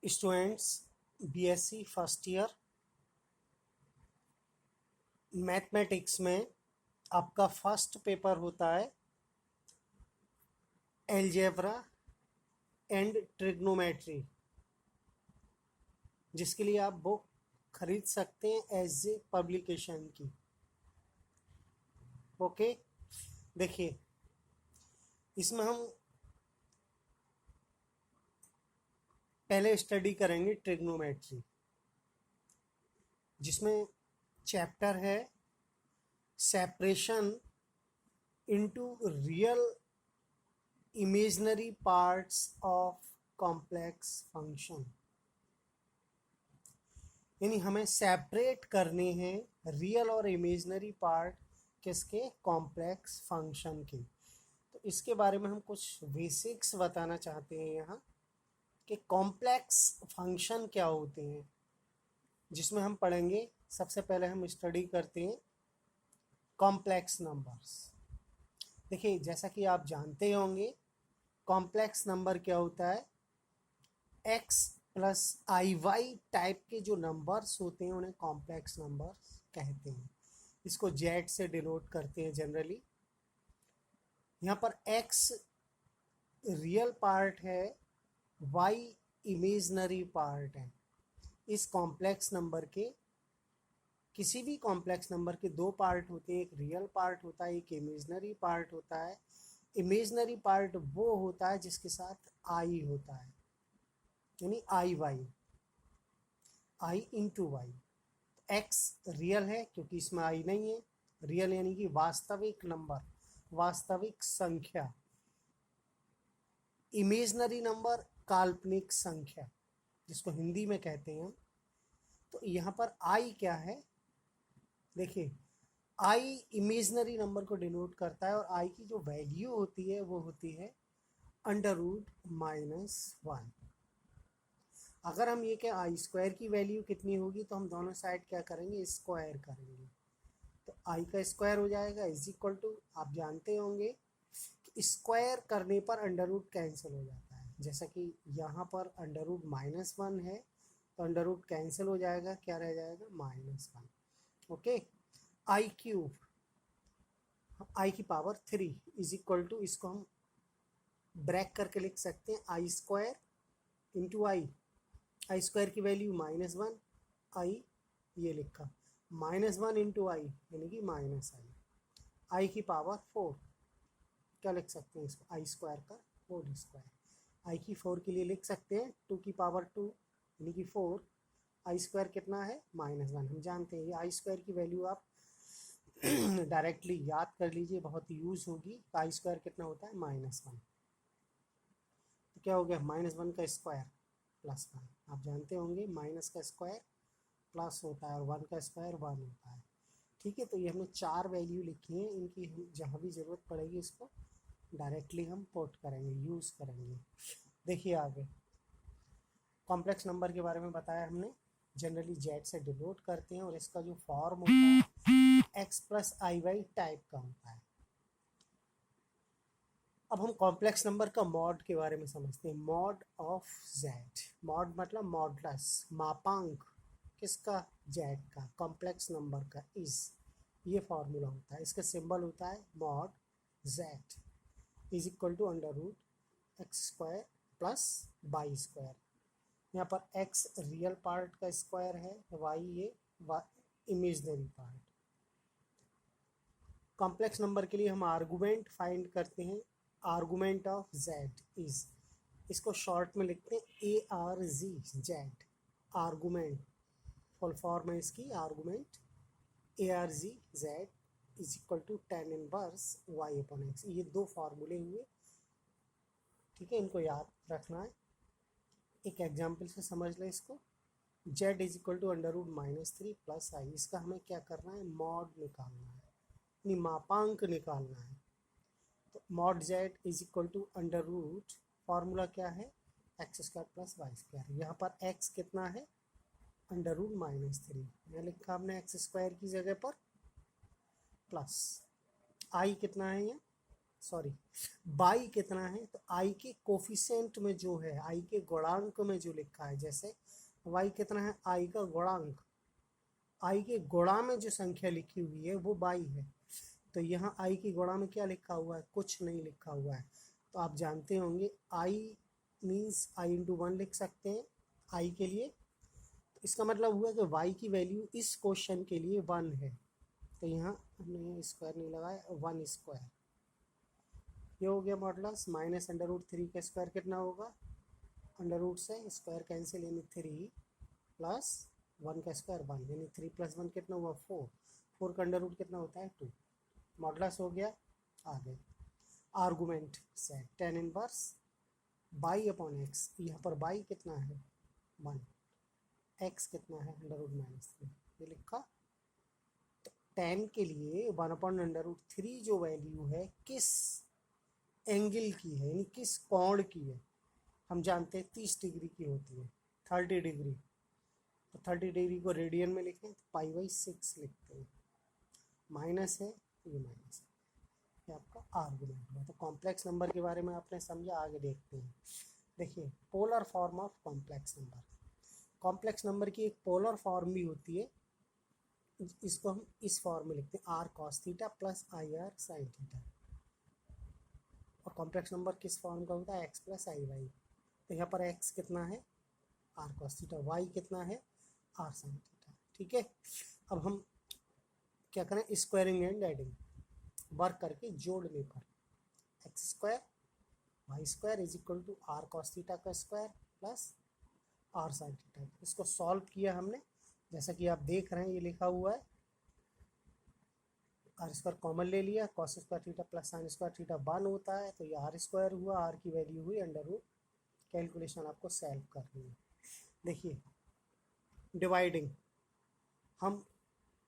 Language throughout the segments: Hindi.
Students BSc first year mathematics में आपका फर्स्ट पेपर होता है एलजेब्रा एंड ट्रिग्नोमेट्री, जिसके लिए आप बुक खरीद सकते हैं एज ए पब्लिकेशन की। ओके, देखिए इसमें हम पहले स्टडी करेंगे ट्रिग्नोमेट्री, जिसमें चैप्टर है separation into real imaginary parts of complex function. यानी हमें सेपरेट करने हैं रियल और इमेजिनरी पार्ट किसके, कॉम्प्लेक्स फंक्शन के। तो इसके बारे में हम कुछ बेसिक्स बताना चाहते हैं यहाँ कि कॉम्प्लेक्स फंक्शन क्या होते हैं, जिसमें हम पढ़ेंगे। सबसे पहले हम स्टडी करते हैं कॉम्प्लेक्स नंबर्स। देखिए, जैसा कि आप जानते होंगे कॉम्प्लेक्स नंबर क्या होता है, x प्लस आई वाई टाइप के जो नंबर्स होते हैं उन्हें कॉम्प्लेक्स नंबर्स कहते हैं। इसको जेड से डिनोट करते हैं जनरली। यहाँ पर x रियल पार्ट है, y इमेजनरी पार्ट है। इस कॉम्प्लेक्स नंबर के, किसी भी कॉम्प्लेक्स नंबर के दो पार्ट होते हैं, एक रियल पार्ट होता है, एक इमेजनरी पार्ट होता है। इमेजनरी पार्ट वो होता है जिसके साथ आई होता है, यानी आई वाई, आई इंटू वाई। एक्स रियल है क्योंकि इसमें आई नहीं है। रियल यानी कि वास्तविक नंबर, वास्तविक संख्या। इमेजनरी नंबर काल्पनिक संख्या, जिसको हिंदी में कहते हैं हम। तो यहाँ पर आई क्या है, देखिए आई इमेजनरी नंबर को डिनोट करता है और आई की जो वैल्यू होती है वो होती है √-1। अगर हम ये क्या आई स्क्वायर की वैल्यू कितनी होगी तो हम दोनों साइड क्या करेंगे, स्क्वायर करेंगे। तो आई का स्क्वायर हो जाएगा इज इक्वल टू, आप जानते होंगे कि स्क्वायर करने पर अंडर रूट कैंसिल हो जाता है। जैसा कि यहाँ पर √-1 है तो अंडर रूट कैंसिल हो जाएगा, क्या रह जाएगा, -1। ओके, आई क्यूब, आई की पावर 3 इज इक्वल टू, इसको हम ब्रैक करके लिख सकते हैं आई स्क्वायर इंटू आई। आई स्क्वायर की वैल्यू -1, आई ये लिखा, -1 इंटू आई यानी कि -आई। आई की पावर 4, क्या लिख सकते हैं इसको, आई स्क्वायर का होल स्क्वायर। आई की 4 के लिए लिख सकते हैं 2 की पावर 2 यानी कि 4। आई स्क्वायर कितना है, -1। हम जानते हैं ये आई स्क्वायर की वैल्यू आप डायरेक्टली याद कर लीजिए, बहुत यूज होगी। आई स्क्वायर कितना होता है, -1। तो क्या हो गया, -1 का स्क्वायर +1। आप जानते होंगे माइनस का स्क्वायर प्लस होता है और 1 का स्क्वायर 1 होता है। ठीक है, तो ये हमने 4 वैल्यू लिखी हैं, इनकी हम जहाँ भी ज़रूरत पड़ेगी इसको डायरेक्टली हम पुट करेंगे, यूज़ करेंगे। देखिए आगे कॉम्प्लेक्स नंबर के बारे में बताया हमने, जनरली जेड से डिनोट करते हैं और इसका जो फॉर्म होता है x प्लस आई वाई टाइप का होता है। अब हम कॉम्प्लेक्स नंबर का मॉड के बारे में समझते हैं। मॉड ऑफ जेड, मॉड मतलब मॉडलस, मापांक किसका, जेड का, कॉम्प्लेक्स नंबर का, इज ये फॉर्मूला होता है। इसका सिंबल होता है mod z is equal to √x² plus y square. यहाँ पर x रियल पार्ट का स्क्वायर है, y ये इमेजनरी पार्ट। कॉम्प्लेक्स नंबर के लिए हम आर्गुमेंट फाइंड करते हैं। आर्गुमेंट ऑफ z इज, इसको शॉर्ट में लिखते हैं ARG, z argument, full form है इसकी argument ARG z is equal to tan inverse y/x। ये दो फार्मूले हुए, ठीक है, इनको याद रखना है। एक एग्जाम्पल से समझ लें इसको। z is equal to √-3 plus i, इसका हमें क्या करना है, मॉड निकालना है, यानी मापांक निकालना है। तो mod z is equal to under root, formula क्या है, x² प्लस वाई स्क्वायर। यहाँ पर x कितना है, √-3, मैं लिखा हमने x² की जगह पर, प्लस आई कितना है, ये सॉरी बाई कितना है, तो आई के कोफिशिएंट में जो है, आई के गुणांक में जो लिखा है, जैसे वाई कितना है, आई का गुणांक, आई के गुणा में जो संख्या लिखी हुई है वो बाई है। तो यहाँ आई की गुणा में क्या लिखा हुआ है, कुछ नहीं लिखा हुआ है। तो आप जानते होंगे I means I into one लिख सकते हैं आई के लिए। तो इसका मतलब हुआ कि वाई की वैल्यू इस क्वेश्चन के लिए वन है। तो यहाँ हमने स्क्वायर नहीं लगाया, वन स्क्वायर। ये हो गया modulus. Minus under root three का स्क्वायर कितना होगा, अंडर रूट से स्क्वायर कैंसिल, यानी थ्री प्लस वन का स्क्वायर वन, यानी थ्री प्लस वन कितना हुआ, फोर। फोर का अंडर रूट कितना होता है, टू। मॉडुलस हो गया। आगे आर्गुमेंट से tan inverse by upon x, यहाँ पर बाई कितना है, वन, एक्स कितना है, अंडर रूट माइनस थ्री, ये लिखा। तो टेन के लिए one upon under root three जो वैल्यू है किस एंगल की है, यानी किस कोण की है, हम जानते हैं 30 डिग्री की होती है, 30 डिग्री। तो 30 डिग्री को रेडियन में लिखें तो पाई बाई 6 लिखते हैं। माइनस है, ये माइनस है, ये आपका आर्गुमेंट हुआ। तो कॉम्प्लेक्स नंबर के बारे में आपने समझा, आगे देखते हैं। देखिए polar form of complex number. Complex number की एक पोलर फॉर्म भी होती है, इसको हम इस फॉर्म में लिखते हैं, r cos theta plus i r sine theta. और कॉम्प्लेक्स नंबर किस फॉर्म का होता है, एक्स प्लस आई वाई। तो यहाँ पर एक्स कितना है, आर कॉस थीटा, वाई कितना है, आर साइन थीटा। ठीक है, अब हम क्या करें, स्क्वायरिंग एंड एडिंग, वर्क करके जोड़ने पर x square y square is equal to r cos theta का square plus r sine theta. इसको सॉल्व किया हमने, जैसा कि आप देख रहे हैं ये लिखा हुआ है, आर स्क्वायर कॉमन ले लिया, cos square theta plus sine square theta one होता है, तो ये आर स्क्वायर हुआ, आर की वैल्यू हुई अंडर रूट। कैलकुलेशन आपको सॉल्व करनी है। देखिए डिवाइडिंग, हम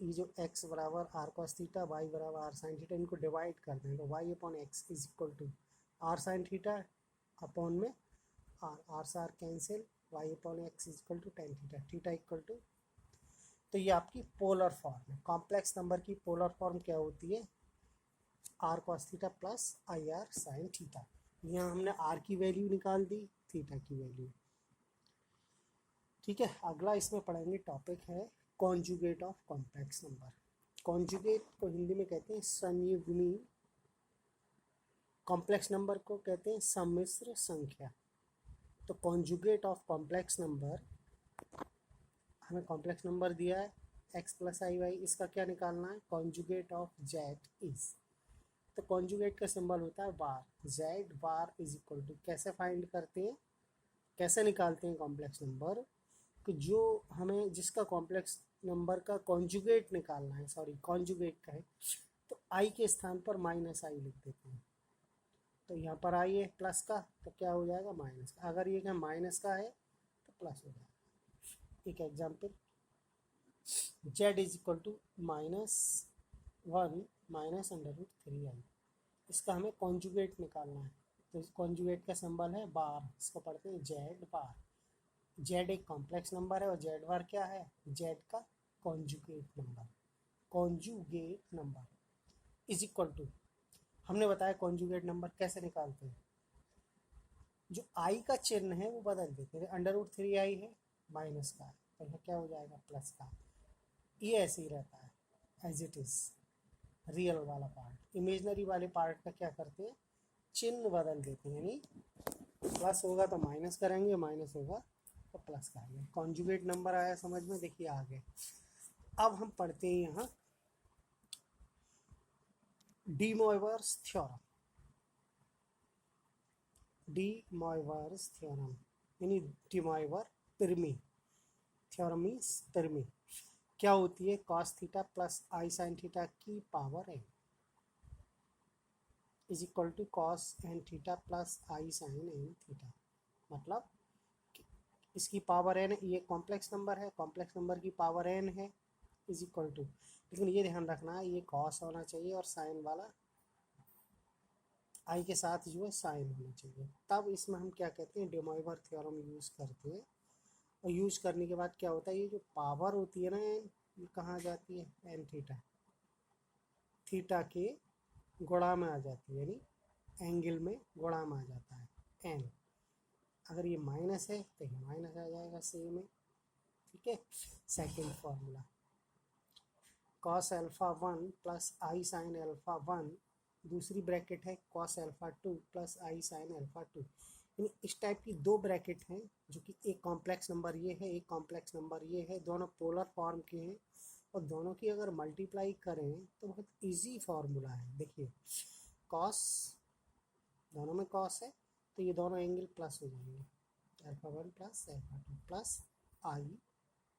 ये जो x बराबर आर कॉस थीटा, वाई बराबर आर साइन थीटा, इनको डिवाइड कर दें तो y upon x is equal to r sine theta upon में आर से r cancel, y upon x is equal to tan theta, theta equal to. तो ये आपकी पोलर फॉर्म है। कॉम्प्लेक्स नंबर की पोलर फॉर्म क्या होती है, r cos theta plus i r sine theta. यहाँ हमने आर की वैल्यू निकाल दी, थीटा की वैल्यू। ठीक है, अगला इसमें पढ़ेंगे टॉपिक है conjugate of complex number. Conjugate को हिंदी में कहते हैं संयुग्मी, कॉम्प्लेक्स नंबर को कहते हैं सम्मिश्र संख्या। तो कॉन्जुगेट ऑफ कॉम्प्लेक्स नंबर, हमें कॉम्प्लेक्स नंबर दिया है एक्स प्लस आई वाई, इसका क्या निकालना है, कॉन्जुगेट ऑफ जेड इज। तो कॉन्जुगेट का सिंबल होता है bar, z bar is equal to, कैसे फाइंड करते हैं, कैसे निकालते हैं कॉम्प्लेक्स नंबर, कि जो हमें जिसका कॉम्प्लेक्स नंबर का कॉन्जुगेट निकालना है, सॉरी कॉन्जुगेट का है, तो आई के स्थान पर माइनस आई लिख देते हैं। तो यहाँ पर आई है प्लस का, तो क्या हो जाएगा माइनस का, अगर ये क्या माइनस का है तो प्लस हो जाएगा। एक example, z is equal to minus one minus under root three i, इसका हमें कॉन्जुगेट निकालना है। तो इस कॉन्जुगेट का सिंबल है बार, इसको पढ़ते हैं जेड बार। जेड एक कॉम्प्लेक्स नंबर है और जेड बार क्या है, जेड का conjugate number, conjugate number is equal to, हमने बताया कॉन्जुगेट नंबर कैसे निकालते हैं, जो आई का चिन्ह है वो बदल देते हैं। अंडर रूट थ्री आई है माइनस का, तो यह क्या हो जाएगा प्लस का, ये ऐसे ही रहता है एज इट इज। रियल वाला पार्ट, इमेजनरी वाले पार्ट का क्या करते हैं, चिन्ह बदल देते हैं, यानी प्लस होगा तो माइनस करेंगे, माइनस होगा तो प्लस करेंगे। कॉन्जुगेट नंबर आया समझ में। देखिए आगे अब हम पढ़ते हैं यहाँ de Moivre's theorem. De Moivre's theorem यानी डी मोइवर पिरमी, थ्योरम मीन्स पिरमी। क्या होती है, cos theta plus i sine theta की पावर है is equal to cos n theta plus i sine n theta. मतलब इसकी पावर एन, ये कॉम्प्लेक्स नंबर है, कॉम्प्लेक्स नंबर की पावर एन है इज इक्वल टू, लेकिन ये ध्यान रखना है ये कॉस होना चाहिए और साइन वाला आई के साथ जो है साइन होना चाहिए। तब इसमें हम क्या कहते हैं, डे मोइवर थ्योरम यूज़ करते हैं। और यूज़ करने के बाद क्या होता है, ये जो पावर होती है ना एन, ये कहाँ जाती है, एन थीटा, थीटा के गुणा में आ जाती है, यानी एंगल में गुणा में आ जाता है एन। अगर ये माइनस है तो ये माइनस आ जाएगा सेम है। ठीक है, second formula cos alpha 1 plus i sine alpha 1, दूसरी ब्रैकेट है cos alpha 2 plus i sine alpha 2। यानी इस टाइप की दो ब्रैकेट हैं जो कि एक कॉम्प्लेक्स नंबर ये है, एक कॉम्प्लेक्स नंबर ये है, दोनों पोलर फॉर्म के हैं और दोनों की अगर मल्टीप्लाई करें तो बहुत इजी फार्मूला है। देखिए कॉस, दोनों में कॉस है तो ये दोनों एंगल प्लस हो जाएंगे, अल्फा 1 प्लस अल्फा 2 प्लस आई,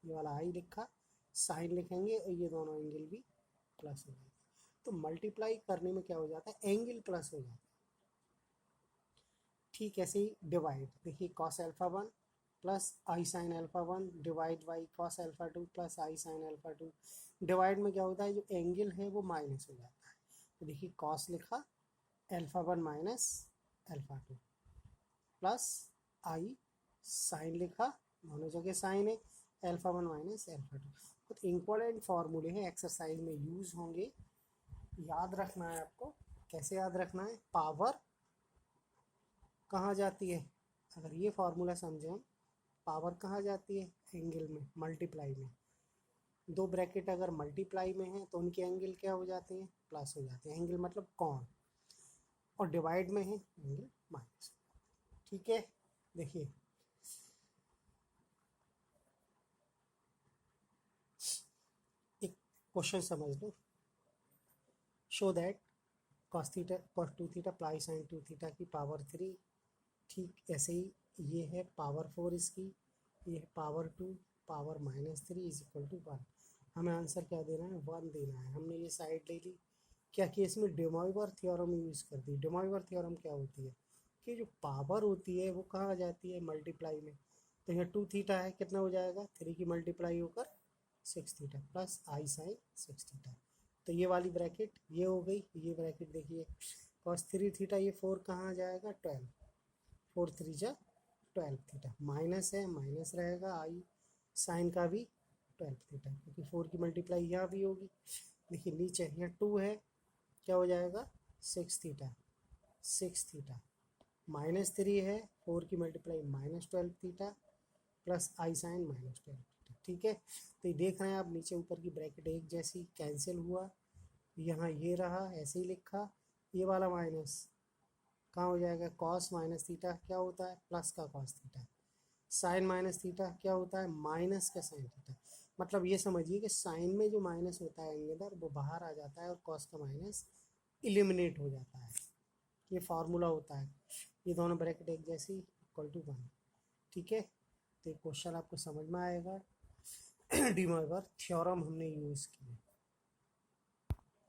ये वाला आई लिखा, साइन लिखेंगे और ये दोनों एंगल भी प्लस हो जाएंगे। तो मल्टीप्लाई करने में क्या हो जाता है, एंगल प्लस हो जाता है। ठीक ऐसे ही डिवाइड, देखिए cos alpha 1 plus i sine alpha 1 divide by cos alpha 2 plus i sine alpha 2। Divide में क्या होता है, जो एंगल है वो माइनस हो जाता है। तो देखिए कॉस लिखा, alpha 1 minus alpha 2 plus i sign लिखा, दोनों जगह साइन है, अल्फा 1 माइनस अल्फा 2। बहुत इंपॉर्टेंट फार्मूले हैं, एक्सरसाइज में यूज होंगे, याद रखना है आपको। कैसे याद रखना है, पावर कहाँ जाती है, अगर ये फार्मूला समझें, पावर कहाँ जाती है, एंगल में, मल्टीप्लाई में। दो ब्रैकेट अगर मल्टीप्लाई में है तो उनके एंगल क्या हो जाते हैं, प्लस हो जाते हैं, एंगल मतलब कौन, और डिवाइड में है एंगल माइनस। ठीक है, देखिए एक क्वेश्चन समझ लो, show that cos theta cos 2 theta plus sine 2 theta की पावर 3। ठीक ऐसे ही ये है पावर 4 इसकी, ये है power 2 power -3 is equal to 1। हमें आंसर क्या देना है, 1 देना है। हमने ये साइड ले ली, क्या कि इसमें डे मॉइवर थ्योरम यूज़ कर दी। डे मॉइवर थ्योरम क्या होती है कि जो पावर होती है वो कहाँ आ जाती है, मल्टीप्लाई में। तो यहाँ 2 थीटा है, कितना हो जाएगा, 3 की मल्टीप्लाई होकर 6 theta plus i sign 6 theta. तो ये वाली ब्रैकेट ये हो गई, ये ब्रैकेट देखिए cos 3 थीटा, ये 4 कहाँ आ जाएगा, 12, 4 3 जा 12 थीटा, माइनस है माइनस रहेगा, आई साइन का भी 12 थीटा, क्योंकि 4 की मल्टीप्लाई यहाँ भी होगी। देखिए नीचे यहाँ 2 है, क्या हो जाएगा 6 थीटा, 6 थीटा, -3 है, 4 की multiply -12 theta plus i sign -12 theta. ठीक है, तो ये देख रहे हैं आप, नीचे ऊपर की ब्रैकेट एक जैसी कैंसिल हुआ, यहाँ ये रहा ऐसे ही लिखा, ये वाला माइनस कहाँ हो जाएगा, कॉस माइनस थीटा क्या होता है, प्लस का cos theta, sine minus theta क्या होता है, माइनस का साइन थीटा। मतलब ये समझिए कि साइन में जो माइनस होता है एंगलर वो बाहर आ जाता है और कॉस का माइनस इलिमिनेट हो जाता है। ये फार्मूला होता है, ये दोनों ब्रैकेट एक जैसी इक्वल टू 1। ठीक है, तो ये क्वेश्चन आपको समझ में आएगा। डी मॉइवर थ्योरम हमने यूज़ किया।